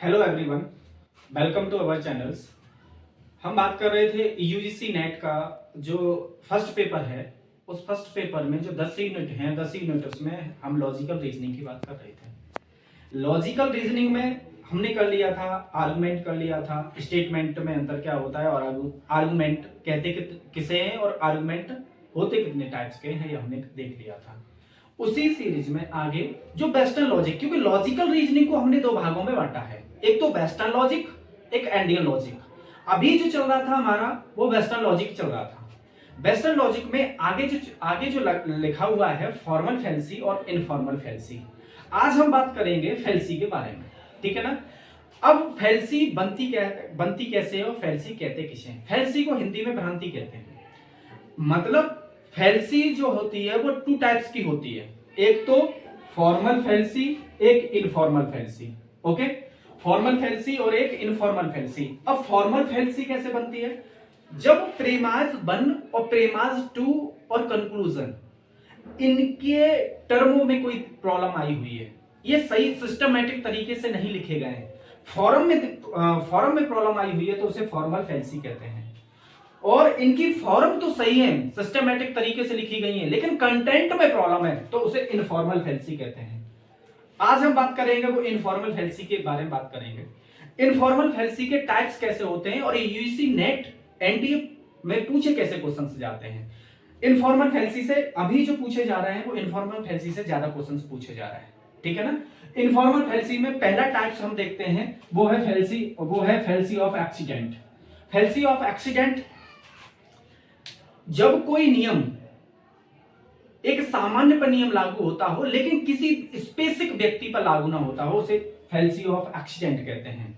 Hello everyone, welcome to our channels. हम बात कर रहे थे यूजीसी नेट का जो फर्स्ट पेपर है। उस फर्स्ट पेपर में जो 10 यूनिट हैं, 10 यूनिट उसमें हम लॉजिकल रीजनिंग की बात कर रहे थे। लॉजिकल रीजनिंग में हमने कर लिया था, आर्गुमेंट कर लिया था, स्टेटमेंट में अंतर क्या होता है और आर्गुमेंट कहते किसे हैं और आर्गुमेंट होते कितने टाइप्स के हैं, ये हमने देख लिया था। उसी सीरीज में आगे जो वेस्टर्न लॉजिक, क्योंकि लॉजिकल रीजनिंग को हमने दो भागों में बांटा है, एक तो वेस्टर्न लॉजिक, एक इंडियन लॉजिक। अभी जो चल रहा था हमारा वो वेस्टर्न लॉजिक चल रहा था। वेस्टर्न लॉजिक में आगे जो लिखा हुआ है फॉर्मल फैंसी और इनफॉर्मल फैंसी। आज हम बात करेंगे फैंसी के बारे में, ठीक है ना। अब फैंसी बनती कैसे है और फैंसी कहते किसे हैं? फैंसी को हिंदी में भ्रांति कहते हैं। मतलब फैंसी जो होती है वो टू टाइप्स की होती है, एक तो फॉर्मल फैंसी, एक informal fancy. Okay, formal fancy और एक इनफॉर्मल फैंसी। अब फॉर्मल फैंसी कैसे बनती है? जब प्रेमाज 1 और प्रेमाज 2 और कंक्लूजन इनके टर्मों में कोई प्रॉब्लम आई हुई है, ये सही सिस्टमैटिक तरीके से नहीं लिखे गए हैं, फॉर्म में प्रॉब्लम आई हुई है तो उसे फॉर्मल फैंसी कहते हैं। और इनकी फॉर्म तो सही है, सिस्टमैटिक तरीके से लिखी गई है, लेकिन कंटेंट में प्रॉब्लम है तो उसे इनफॉर्मल फैंसी कहते हैं। आज हम बात करेंगे वो इनफॉर्मल फैंसी के बारे में बात करेंगे। इनफॉर्मल फैंसी के टाइप्स कैसे होते हैं और यूजीसी नेट एनटीए में पूछे कैसे क्वेश्चंस जाते हैं। इनफॉर्मल फैंसी से अभी जो पूछे जा रहे हैं वो इनफॉर्मल फैंसी से ज्यादा क्वेश्चंस पूछे जा रहे हैं, ठीक है ना। इनफॉर्मल फैंसी में पहला टाइप्स हम देखते हैं वो है fancy of accident. Fancy of accident, जब कोई नियम एक सामान्य पर नियम लागू होता हो लेकिन किसी स्पेसिफिक व्यक्ति पर लागू ना होता हो, उसे फैंसी ऑफ एक्सीडेंट कहते हैं।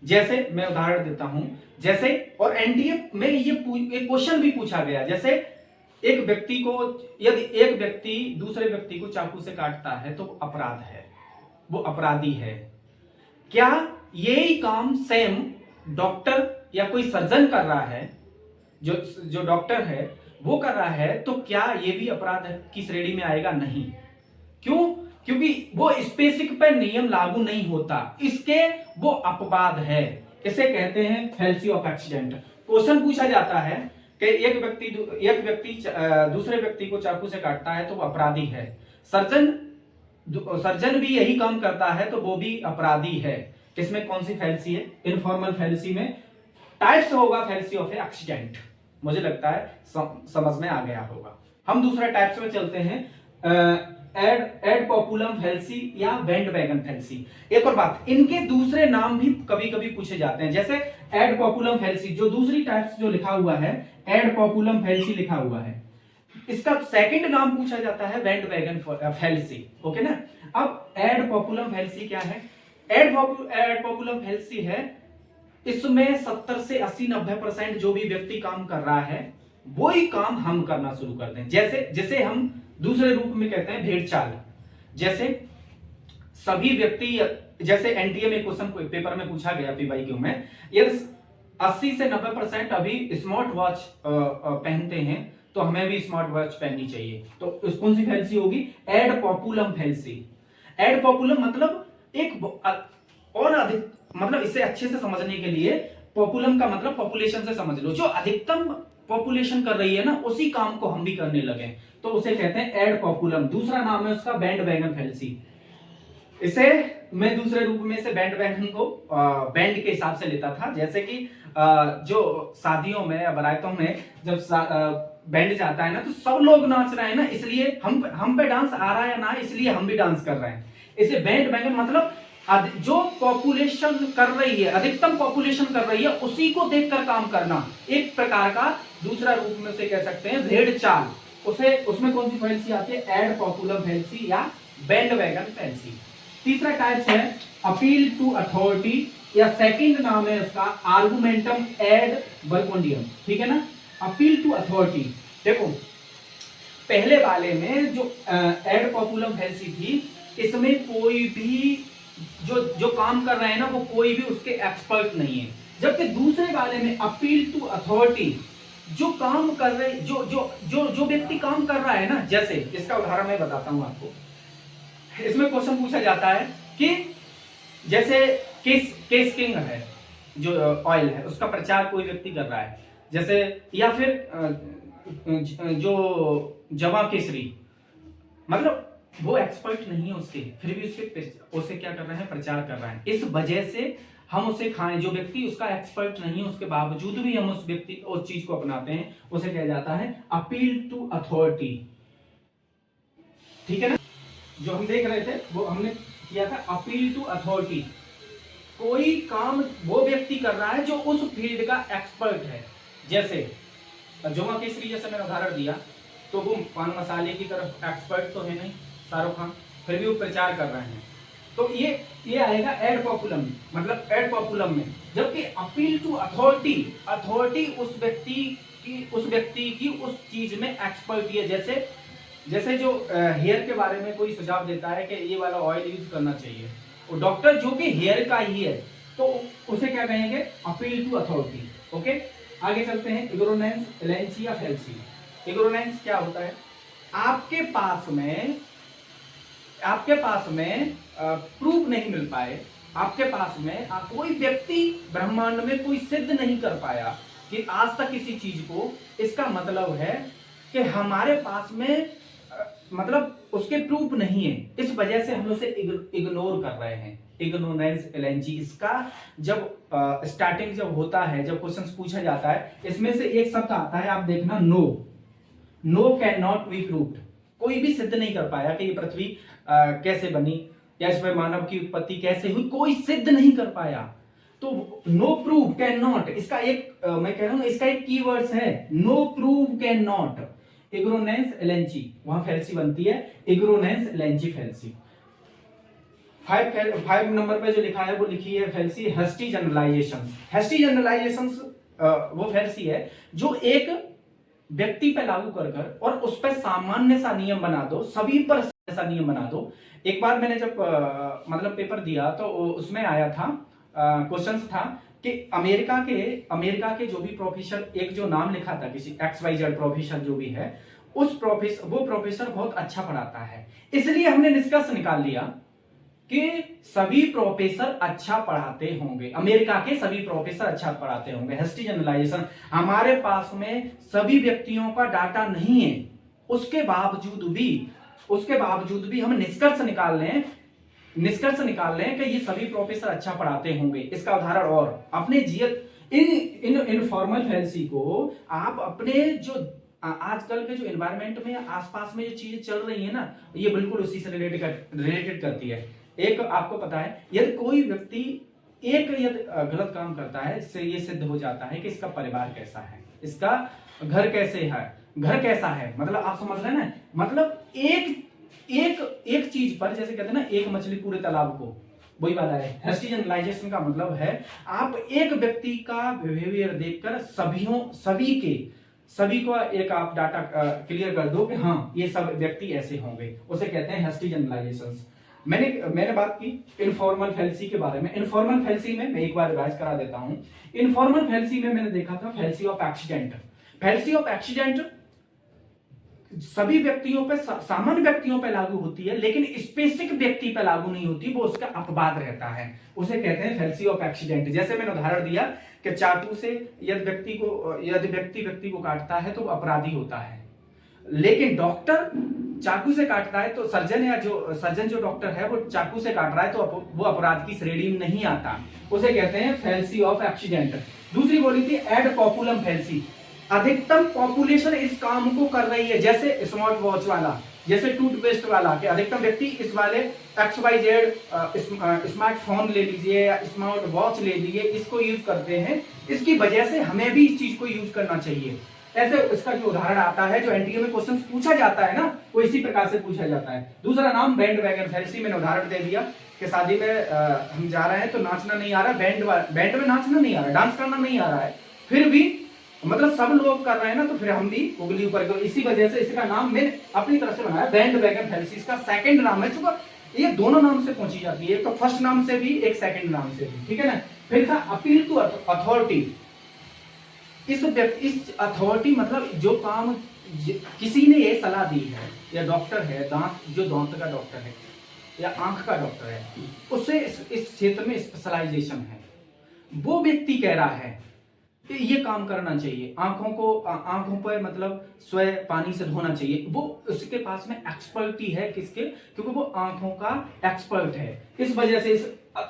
जैसे मैं उदाहरण देता हूं, जैसे और एनडीए में ये क्वेश्चन भी पूछा गया, जैसे एक व्यक्ति को, यदि एक व्यक्ति दूसरे व्यक्ति को चाकू से काटता है तो अपराध है, वो अपराधी है। क्या यही काम सेम डॉक्टर या कोई सर्जन कर रहा है, जो डॉक्टर है वो कर रहा है, तो क्या ये भी अपराध की श्रेणी में आएगा? नहीं। क्यों? क्योंकि वो स्पेसिफिक पर नियम लागू नहीं होता, इसके वो अपवाद है। इसे कहते हैं फैंसी ऑफ एक्सीडेंट। क्वेश्चन पूछा जाता है कि एक व्यक्ति दूसरे व्यक्ति को चाकू से काटता है तो वो अपराधी है, सर्जन भी यही काम करता है तो वो भी अपराधी है। इसमें कौन सी फैंसी है? इनफॉर्मल फैंसी में टाइप्स होगा फैंसी ऑफ एक्सीडेंट। मुझे लगता है समझ में आ गया होगा। हम दूसरा टाइप्स में चलते हैं, एड पॉपुलम फैंसी या बैंडवैगन फैंसी। एक और बात, इनके दूसरे नाम भी कभी कभी पूछे जाते हैं, जैसे एड पॉपुलम फैंसी, जो दूसरी टाइप्स जो लिखा हुआ है एड पॉपुलम फैंसी लिखा हुआ है, इसका सेकंड नाम पूछा जाता है बैंडवैगन फैंसी। ओके ना। अब एड पॉपुलम फैंसी क्या है? एड पॉपुलम फैंसी है, इसमें 70 से 80-90% जो भी व्यक्ति काम कर रहा है वही काम हम करना शुरू कर दें। जैसे हम दूसरे रूप में कहते हैं भेड़ चाल। जैसे सभी व्यक्ति, जैसे एनटीए में क्वेश्चन पेपर में पूछा गया पीवाईक्यू में, यदि 80 से 90% अभी स्मार्ट वॉच पहनते हैं तो हमें भी स्मार्ट वॉच पहननी चाहिए, तो कौन सी फैंसी होगी? Ad populum fallacy. Ad populum मतलब एक और अधिक, मतलब इसे अच्छे से समझने के लिए पॉपुलम का मतलब पॉपुलेशन से समझ लो, जो अधिकतम पॉपुलेशन कर रही है ना उसी काम को हम भी करने लगे तो उसे कहते हैं एड पॉपुलम। दूसरा नाम है उसका बैंडवैगन फैंसी। इसे मैं दूसरे रूप में से बैंडवैगन को बैंड के हिसाब से लेता था, जैसे कि जो शादियों में या बारातों में जब बैंड जाता है ना तो सब लोग नाच रहे हैं ना, इसलिए हम पे डांस आ रहा है ना, इसलिए हम भी डांस कर रहे हैं। इसे बैंडवैगन मतलब जो पॉपुलेशन कर रही है, अधिकतम पॉपुलेशन कर रही है उसी को देखकर काम करना, एक प्रकार का दूसरा रूप में से कह सकते हैं भेड़ चाल। उसमें कौन सी फैंसी आती है? एड पॉपुलम फैंसी या बैंडवैगन फैंसी। तीसरा टाइप है अपील टू अथॉरिटी, या सेकंड नाम है उसका आर्गुमेंटम एड वर्बोंडियम, ठीक है ना। अपील टू अथॉरिटी, देखो पहले वाले में जो एड पॉपुलम फैंसी थी, इसमें कोई भी जो काम कर रहे हैं ना वो कोई भी उसके एक्सपर्ट नहीं है, जबकि दूसरे वाले में अपील टू अथॉरिटी, जो काम कर रहे, जो व्यक्ति काम कर रहा है ना, जैसे इसका उदाहरण मैं बताता हूं आपको। इसमें क्वेश्चन पूछा जाता है कि जैसे केसकिंग है, जो ऑयल है उसका प्रचार कोई व्यक्ति कर रहा है, जैसे, या फिर जो जवा केसरी, मतलब वो एक्सपर्ट नहीं है उसके, फिर भी उसे क्या कर रहे हैं, प्रचार कर रहे हैं। इस वजह से हम उसे खाएं। जो व्यक्ति उसका एक्सपर्ट नहीं है उसके बावजूद भी हम उस चीज को अपनाते हैं, उसे कहा जाता है अपील टू अथॉरिटी। ठीक है ना, जो हम देख रहे थे वो हमने किया था अपील टू अथॉरिटी। कोई काम वो व्यक्ति कर रहा है जो उस फील्ड का एक्सपर्ट है, जैसे जोमा केसरी जैसे मैंने उदाहरण दिया, तो वो पान मसाले की तरफ एक्सपर्ट तो है नहीं शाहरुख खान, फिर भी वो प्रचार कर रहे हैं, तो ये आएगा एड पॉपुलम, मतलब एड पॉपुलम में। जबकि अपील टू अथॉरिटी, अथॉरिटी उस व्यक्ति की उस चीज में एक्सपर्ट है। जैसे जो हेयर के बारे में कोई सुझाव देता है कि ये वाला ऑयल यूज करना चाहिए, वो डॉक्टर जो कि हेयर का ही है, तो उसे क्या कहेंगे, अपील टू अथॉरिटी। ओके, आगे चलते हैं। इग्नोरेंस, एलेंसी या फैल्सी। इग्नोरेंस क्या होता है, आपके पास में प्रूफ नहीं मिल पाए, आपके पास में कोई व्यक्ति ब्रह्मांड में कोई सिद्ध नहीं कर पाया कि आज तक किसी चीज को, इसका मतलब है कि हमारे पास में मतलब उसके प्रूफ नहीं है, इस वजह से हम उसे इग्नोर कर रहे हैं। इग्नोरेंस, एलेंजी, इसका जब स्टार्टिंग जब होता है, जब क्वेश्चन पूछा जाता है, इसमें से एक शब्द आता है, आप देखना, no can not be proved. कोई भी सिद्ध नहीं कर पाया कि ये पृथ्वी कैसे बनी या इसमें मानव की उत्पत्ति कैसे हुई, कोई सिद्ध नहीं कर पाया। तो नो प्रूव कैन नॉट, इसका एक मैं कह रहा हूं, इसका एक कीवर्ड्स है, no prove can not. Ignorance, एलेंजी, वहां फैल्सी बनती है, इग्नोरेंस, एलेंजी, फैल्सी। 5 नंबर पे जो लिखा है वो लिखी है फैल्सी, हेस्टी जनरलाइजेशंस। हेस्टी जनरलाइजेशंस वो फैल्सी है जो एक व्यक्ति पे लागू कर और उस पर सामान्य सा नियम बना दो, सभी पर ऐसा नियम बना दो। एक बार मैंने जब मतलब पेपर दिया तो उसमें आया था, क्वेश्चन था कि अमेरिका के जो भी प्रोफेसर, एक जो नाम लिखा था किसी XYZ प्रोफेसर जो भी है, वो प्रोफेसर बहुत अच्छा पढ़ाता है, इसलिए हमने निष्कर्ष निकाल लिया कि सभी प्रोफेसर अच्छा पढ़ाते होंगे, अमेरिका के सभी प्रोफेसर अच्छा पढ़ाते होंगे। हेस्टी जनरलाइजेशन, हमारे पास में सभी व्यक्तियों का डाटा नहीं है, उसके बावजूद भी हम निष्कर्ष निकाल लें कि ये सभी प्रोफेसर अच्छा पढ़ाते होंगे। इसका उदाहरण और अपने इन इनफॉर्मल फैल्सी को आप अपने जो आजकल के जो एनवायरनमेंट में आसपास में जो चीजें चल रही है ना, ये बिल्कुल उसी से रिलेटेड करती है। एक आपको पता है, यदि कोई व्यक्ति यदि गलत काम करता है, इससे ये सिद्ध हो जाता है कि इसका परिवार कैसा है, इसका घर कैसा है, मतलब आप समझ रहे हैं ना, मतलब एक चीज पर, जैसे कहते हैं ना, एक मछली पूरे तालाब को, वही वाला है। हेस्टी जनरलाइजेशन का मतलब है आप एक व्यक्ति का बिहेवियर देखकर सभी को एक आप डाटा क्लियर कर दो कि हाँ ये सब व्यक्ति ऐसे होंगे, उसे कहते हैं हेस्टी जनरलाइजेशंस। मैंने बात की इनफॉर्मल फैल्सी के बारे में। इनफॉर्मल फैल्सी में मैं एक बार रिवाइज करा देता हूं। इनफॉर्मल फैल्सी में मैंने देखा था फैल्सी ऑफ एक्सीडेंट। फैल्सी ऑफ एक्सीडेंट सभी व्यक्तियों पे, सामान्य व्यक्तियों पे लागू होती है, लेकिन स्पेसिफिक व्यक्ति पे लागू नहीं होती, वो उसका अपवाद रहता है, उसे कहते हैं फैल्सी ऑफ एक्सीडेंट। जैसे मैंने उदाहरण दिया कि चाकू से यदि व्यक्ति को काटता है तो वो अपराधी होता है, लेकिन डॉक्टर चाकू से काटता है तो सर्जन जो डॉक्टर है वो चाकू से काट रहा है तो वो अपराध की श्रेणी में नहीं आता, उसे कहते हैं फैल्सी ऑफ एक्सीडेंट। दूसरी बोली थी एड पॉपुलम फैल्सी, अधिकतम पॉपुलेशन इस काम को कर रही है, जैसे स्मार्ट वॉच वाला, जैसे टूथपेस्ट वाला, कि अधिकतम व्यक्ति इस वाले XYZ स्मार्टफोन ले लीजिए या स्मार्ट वॉच ले लीजिए, इसको यूज करते हैं, इसकी वजह से हमें भी इस चीज को यूज करना चाहिए। ऐसे इसका जो उदाहरण आता है, जो एनटीए में क्वेश्चन पूछा जाता है ना, वो इसी प्रकार से पूछा जाता है। दूसरा नाम बैंड वैगन फैल्सी, मैंने उदाहरण दे दिया कि शादी में हम जा रहे हैं तो नाचना नहीं आ रहा, बैंड में नाचना नहीं आ रहा, डांस करना नहीं आ रहा है, फिर भी मतलब सब लोग कर रहे हैं ना, तो फिर हम भी उंगली ऊपर करो, इसी वजह से इसका नाम मैंने अपनी तरफ से बनाया बैंड वैगन फैल्सी। इसका सेकंड नाम है, चूंकि ये दोनों नाम से पूछी जाती है, एक तो फर्स्ट नाम से भी, एक सेकंड नाम से भी, ठीक है ना। फिर था अपील टू अथॉरिटी। इस अथॉरिटी मतलब जो काम किसी ने ये सलाह दी है, या डॉक्टर है, दांत का डॉक्टर है, या आंख का डॉक्टर है, उसे इस क्षेत्र में स्पेशलाइजेशन है, वो व्यक्ति कह रहा है कि ये काम करना चाहिए, आंखों पर मतलब स्वयं पानी से धोना चाहिए, वो उसके पास में एक्सपर्टी है, किसके, क्योंकि वो आंखों का एक्सपर्ट है। इस वजह से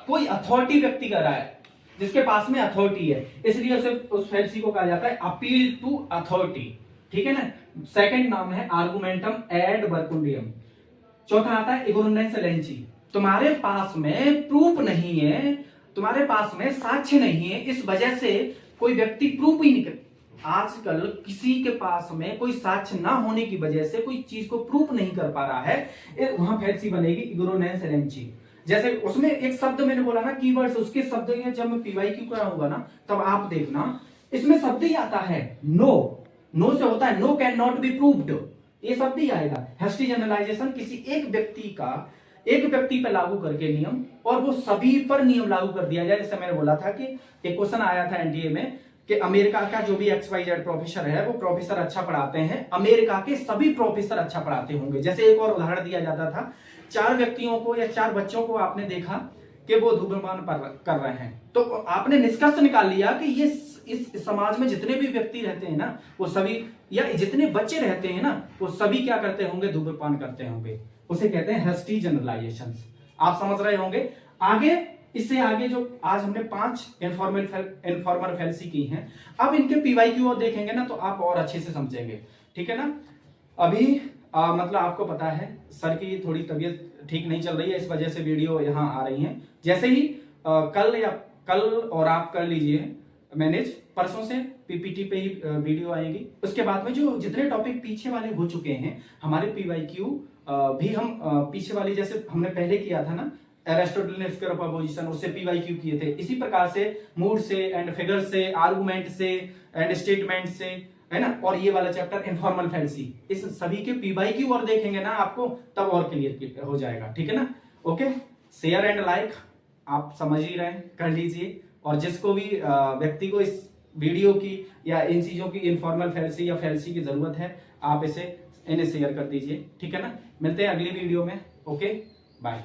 कोई अथॉरिटी व्यक्ति कर रहा है, जिसके पास में अथॉरिटी है, इसलिए उसे उस फैल्सी को कहा जाता है अपील टू अथॉरिटी। ठीक है ना। सेकंड नाम है आर्गुमेंटम एड वर्कुंडियम। चौथा आता है इग्नोरेंस लेंची। तुम्हारे पास में प्रूफ नहीं है, तुम्हारे पास में साक्ष्य नहीं है, इस वजह से कोई व्यक्ति प्रूफ ही नहीं कर, आजकल किसी के पास में कोई साक्ष्य ना होने की वजह से कोई चीज को प्रूफ नहीं कर पा रहा है, वहां फैल्सी बनेगी इग्नोरेंस लेंची। जैसे उसमें एक शब्द मैंने बोला ना कीवर्ड्स, उसके शब्द जब मैं पीवाईक्यू कराऊंगा ना तब आप देखना इसमें शब्द ही आता है नो। नो से होता है no can not be proved, ये शब्द ही आएगा। हैस्टी जनरलाइजेशन किसी एक व्यक्ति पर लागू करके नियम, और वो सभी पर नियम लागू कर दिया जाए। जैसे मैंने बोला था कि एक क्वेश्चन आया था एनडीए में कि अमेरिका का जो भी XYZ प्रोफेसर है, वो प्रोफेसर अच्छा पढ़ाते हैं, अमेरिका के सभी प्रोफेसर अच्छा पढ़ाते होंगे। जैसे एक और उदाहरण दिया जाता था, 4 व्यक्तियों को या 4 बच्चों को आपने देखा कि वो धूम्रपान कर रहे हैं, तो आपने निष्कर्ष निकाल लिया कि ये इस समाज में जितने भी व्यक्ति रहते हैं ना, वो सभी, या जितने बच्चे रहते हैं ना, वो सभी क्या करते होंगे, धूम्रपान करते होंगे। उसे कहते हैं हैस्टी जनरलाइजेशंस। आप समझ रहे होंगे। आगे, इससे आगे जो आज हमने 5 इनफॉर्मल फैल्सी की हैं, अब इनके पीवाईक्यू और देखेंगे ना तो आप और अच्छे से समझेंगे। ठीक है ना। अभी मतलब आपको पता है सर की थोड़ी तबीयत ठीक नहीं चल रही है, इस वजह से वीडियो यहाँ आ रही है। जैसे ही कल और आप कर लीजिए मैनेज, परसों से पीपीटी पे ही वीडियो आएगी। उसके बाद में जो जितने टॉपिक पीछे वाले हो चुके हैं हमारे पीवाईक्यू भी हम पीछे वाली, जैसे हमने पहले किया था ना एरिस्टोटल ने स्क्वायर ऑफ अपोजिशन, उससे पीवाईक्यू किए थे। इसी प्रकार से मूड से एंड फिगर से, आर्गुमेंट से एंड स्टेटमेंट से, है ना। और ये वाला चैप्टर इनफॉर्मल फैल्सी, इस सभी के पीवाईक्यू और देखेंगे ना आपको, तब और क्लियर हो जाएगा। ठीक है ना। ओके, शेयर एंड लाइक आप समझ ही रहे हैं, कर लीजिए। और जिसको भी व्यक्ति को इस वीडियो की या इन चीजों की इनफॉर्मल फैल्सी या फैल्सी की जरूरत है, आप इन्हें शेयर कर दीजिए। ठीक है ना। मिलते हैं अगली वीडियो में। Okay, bye.